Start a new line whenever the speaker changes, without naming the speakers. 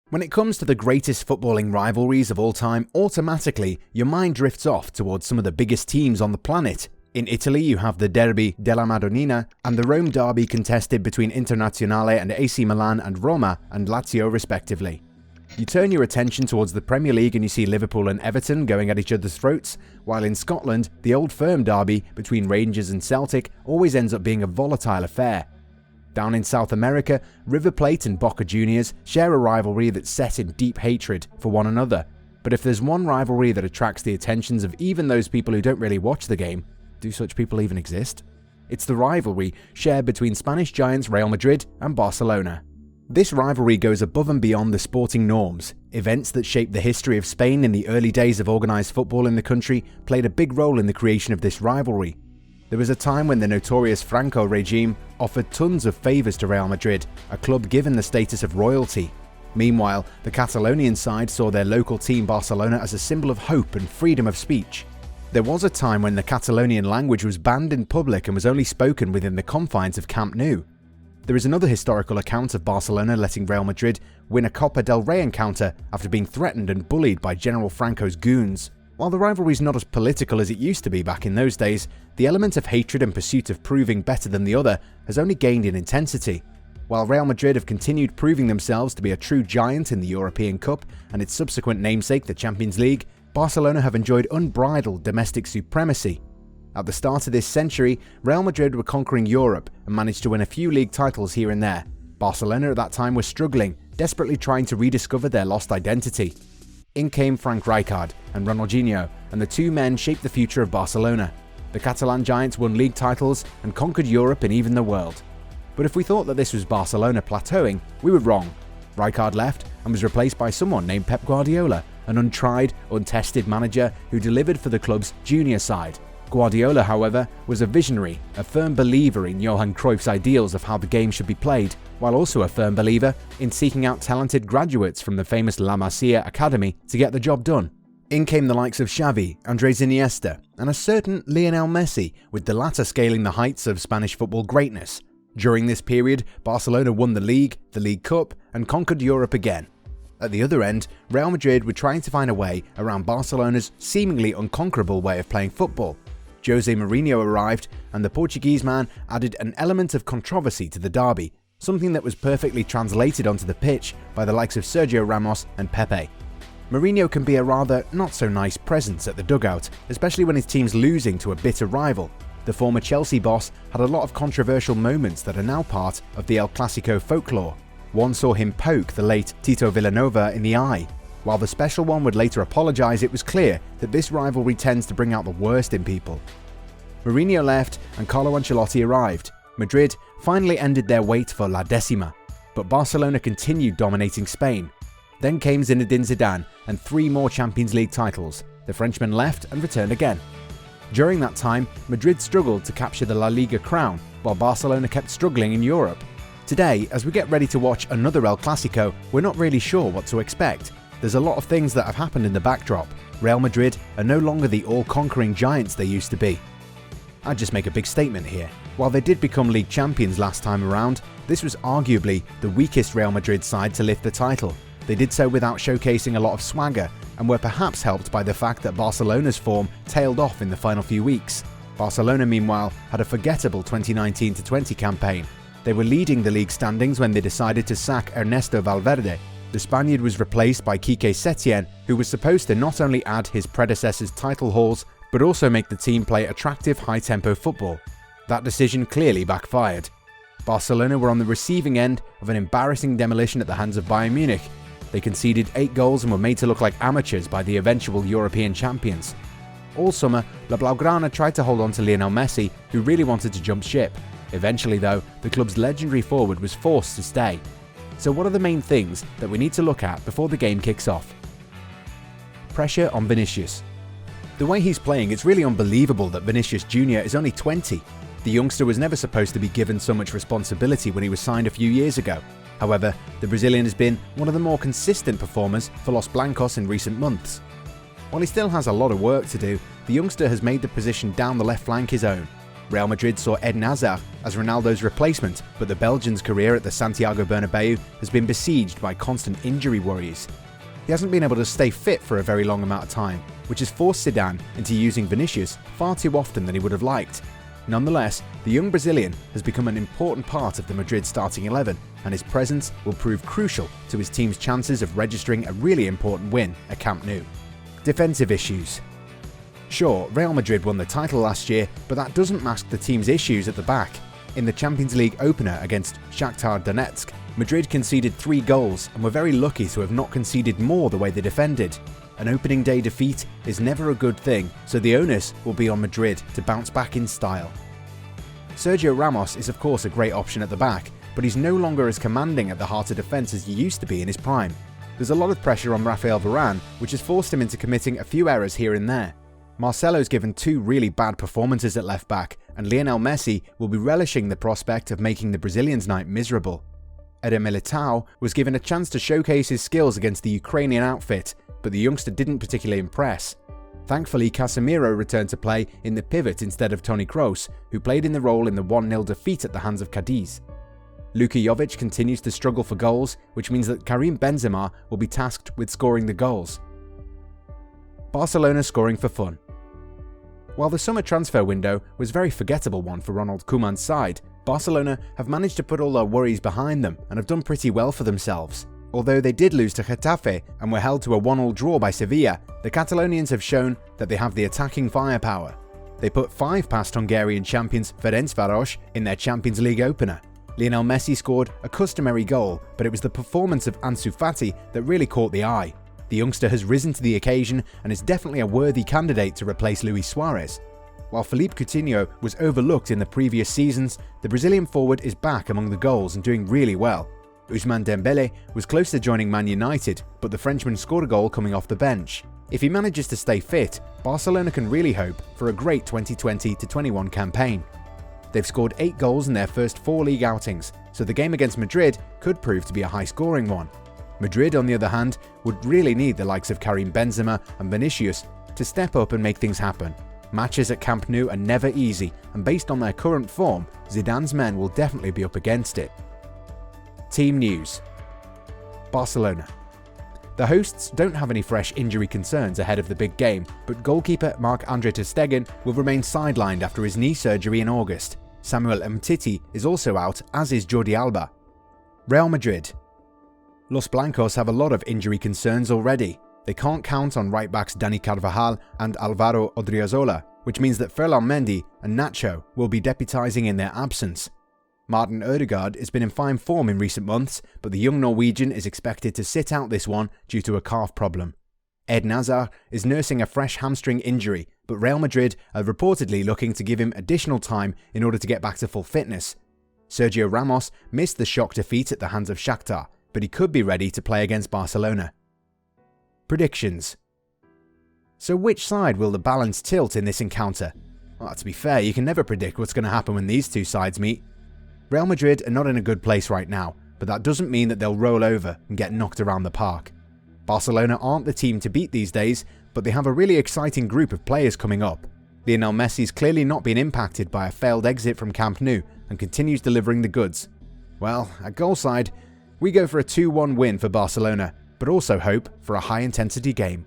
When it comes to the greatest footballing rivalries of all time, automatically your mind drifts off towards some of the biggest teams on the planet. In Italy, you have the Derby della Madonnina and the Rome derby contested between Internazionale and AC Milan and Roma and Lazio respectively. You turn your attention towards the Premier League and you see Liverpool and Everton going at each other's throats, while in Scotland, the Old Firm derby between Rangers and Celtic always ends up being a volatile affair. Down in South America, River Plate and Boca Juniors share a rivalry that's set in deep hatred for one another. But if there's one rivalry that attracts the attentions of even those people who don't really watch the game, do such people even exist? It's the rivalry shared between Spanish giants Real Madrid and Barcelona. This rivalry goes above and beyond the sporting norms. Events that shaped the history of Spain in the early days of organised football in the country played a big role in the creation of this rivalry. There was a time when the notorious Franco regime offered tons of favours to Real Madrid, a club given the status of royalty. Meanwhile, the Catalonian side saw their local team Barcelona as a symbol of hope and freedom of speech. There was a time when the Catalonian language was banned in public and was only spoken within the confines of Camp Nou. There is another historical account of Barcelona letting Real Madrid win a Copa del Rey encounter after being threatened and bullied by General Franco's goons. While the rivalry is not as political as it used to be back in those days, the element of hatred and pursuit of proving better than the other has only gained in intensity. While Real Madrid have continued proving themselves to be a true giant in the European Cup and its subsequent namesake, the Champions League, Barcelona have enjoyed unbridled domestic supremacy. At the start of this century, Real Madrid were conquering Europe and managed to win a few league titles here and there. Barcelona at that time was struggling, desperately trying to rediscover their lost identity. In came Frank Rijkaard and Ronaldinho, and the two men shaped the future of Barcelona. The Catalan giants won league titles and conquered Europe and even the world. But if we thought that this was Barcelona plateauing, we were wrong. Rijkaard left and was replaced by someone named Pep Guardiola, an untried, untested manager who delivered for the club's junior side. Guardiola, however, was a visionary, a firm believer in Johan Cruyff's ideals of how the game should be played, while also a firm believer in seeking out talented graduates from the famous La Masia Academy to get the job done. In came the likes of Xavi, Andres Iniesta, and a certain Lionel Messi, with the latter scaling the heights of Spanish football greatness. During this period, Barcelona won the League Cup, and conquered Europe again. At the other end, Real Madrid were trying to find a way around Barcelona's seemingly unconquerable way of playing football. Jose Mourinho arrived, and the Portuguese man added an element of controversy to the derby, something that was perfectly translated onto the pitch by the likes of Sergio Ramos and Pepe. Mourinho can be a rather not-so-nice presence at the dugout, especially when his team's losing to a bitter rival. The former Chelsea boss had a lot of controversial moments that are now part of the El Clásico folklore. One saw him poke the late Tito Vilanova in the eye. While the special one would later apologise, it was clear that this rivalry tends to bring out the worst in people. Mourinho left and Carlo Ancelotti arrived. Madrid finally ended their wait for La Decima, but Barcelona continued dominating Spain. Then came Zinedine Zidane and 3 more Champions League titles. The Frenchman left and returned again. During that time, Madrid struggled to capture the La Liga crown, while Barcelona kept struggling in Europe. Today, as we get ready to watch another El Clásico, we're not really sure what to expect. There's a lot of things that have happened in the backdrop. Real Madrid are no longer the all-conquering giants they used to be. I'd just make a big statement here. While they did become league champions last time around, this was arguably the weakest Real Madrid side to lift the title. They did so without showcasing a lot of swagger, and were perhaps helped by the fact that Barcelona's form tailed off in the final few weeks. Barcelona, meanwhile, had a forgettable 2019-20 campaign. They were leading the league standings when they decided to sack Ernesto Valverde. The Spaniard was replaced by Quique Setien, who was supposed to not only add his predecessor's title hauls, but also make the team play attractive high-tempo football. That decision clearly backfired. Barcelona were on the receiving end of an embarrassing demolition at the hands of Bayern Munich. They conceded 8 goals and were made to look like amateurs by the eventual European champions. All summer, La Blaugrana tried to hold on to Lionel Messi, who really wanted to jump ship. Eventually though, the club's legendary forward was forced to stay. So what are the main things that we need to look at before the game kicks off? Pressure on Vinicius. The way he's playing, it's really unbelievable that Vinicius Jr. is only 20. The youngster was never supposed to be given so much responsibility when he was signed a few years ago. However, the Brazilian has been one of the more consistent performers for Los Blancos in recent months. While he still has a lot of work to do, the youngster has made the position down the left flank his own. Real Madrid saw Eden Hazard as Ronaldo's replacement, but the Belgian's career at the Santiago Bernabeu has been besieged by constant injury worries. He hasn't been able to stay fit for a very long amount of time, which has forced Zidane into using Vinicius far too often than he would have liked. Nonetheless, the young Brazilian has become an important part of the Madrid starting 11, and his presence will prove crucial to his team's chances of registering a really important win at Camp Nou. Defensive issues. Sure, Real Madrid won the title last year, but that doesn't mask the team's issues at the back. In the Champions League opener against Shakhtar Donetsk, Madrid conceded 3 goals and were very lucky to have not conceded more the way they defended. An opening day defeat is never a good thing, so the onus will be on Madrid to bounce back in style. Sergio Ramos is of course a great option at the back, but he's no longer as commanding at the heart of defence as he used to be in his prime. There's a lot of pressure on Rafael Varane, which has forced him into committing a few errors here and there. Marcelo's given 2 really bad performances at left back, and Lionel Messi will be relishing the prospect of making the Brazilians' night miserable. Eder Militao was given a chance to showcase his skills against the Ukrainian outfit, but the youngster didn't particularly impress. Thankfully, Casemiro returned to play in the pivot instead of Toni Kroos, who played in the role in the 1-0 defeat at the hands of Cadiz. Luka Jovic continues to struggle for goals, which means that Karim Benzema will be tasked with scoring the goals. Barcelona scoring for fun. While the summer transfer window was a very forgettable one for Ronald Koeman's side, Barcelona have managed to put all their worries behind them and have done pretty well for themselves. Although they did lose to Getafe and were held to a 1-1 draw by Sevilla, the Catalonians have shown that they have the attacking firepower. They put 5 past Hungarian champions Ferencváros in their Champions League opener. Lionel Messi scored a customary goal, but it was the performance of Ansu Fati that really caught the eye. The youngster has risen to the occasion and is definitely a worthy candidate to replace Luis Suarez. While Philippe Coutinho was overlooked in the previous seasons, the Brazilian forward is back among the goals and doing really well. Ousmane Dembele was close to joining Man United, but the Frenchman scored a goal coming off the bench. If he manages to stay fit, Barcelona can really hope for a great 2020-21 campaign. They've scored 8 goals in their first 4 league outings, so the game against Madrid could prove to be a high-scoring one. Madrid, on the other hand, would really need the likes of Karim Benzema and Vinicius to step up and make things happen. Matches at Camp Nou are never easy, and based on their current form, Zidane's men will definitely be up against it. Team news. Barcelona. The hosts don't have any fresh injury concerns ahead of the big game, but goalkeeper Marc-Andre ter Stegen will remain sidelined after his knee surgery in August. Samuel Umtiti is also out, as is Jordi Alba. Real Madrid. Los Blancos have a lot of injury concerns already. They can't count on right-backs Dani Carvajal and Alvaro Odriozola, which means that Ferland Mendy and Nacho will be deputising in their absence. Martin Ødegaard has been in fine form in recent months, but the young Norwegian is expected to sit out this one due to a calf problem. Eden Hazard is nursing a fresh hamstring injury, but Real Madrid are reportedly looking to give him additional time in order to get back to full fitness. Sergio Ramos missed the shock defeat at the hands of Shakhtar, but he could be ready to play against Barcelona. Predictions. So which side will the balance tilt in this encounter? Well, to be fair, you can never predict what's going to happen when these two sides meet. Real Madrid are not in a good place right now, but that doesn't mean that they'll roll over and get knocked around the park. Barcelona aren't the team to beat these days, but they have a really exciting group of players coming up. Lionel Messi's clearly not been impacted by a failed exit from Camp Nou and continues delivering the goods. Well, at goal side, we go for a 2-1 win for Barcelona, but also hope for a high-intensity game.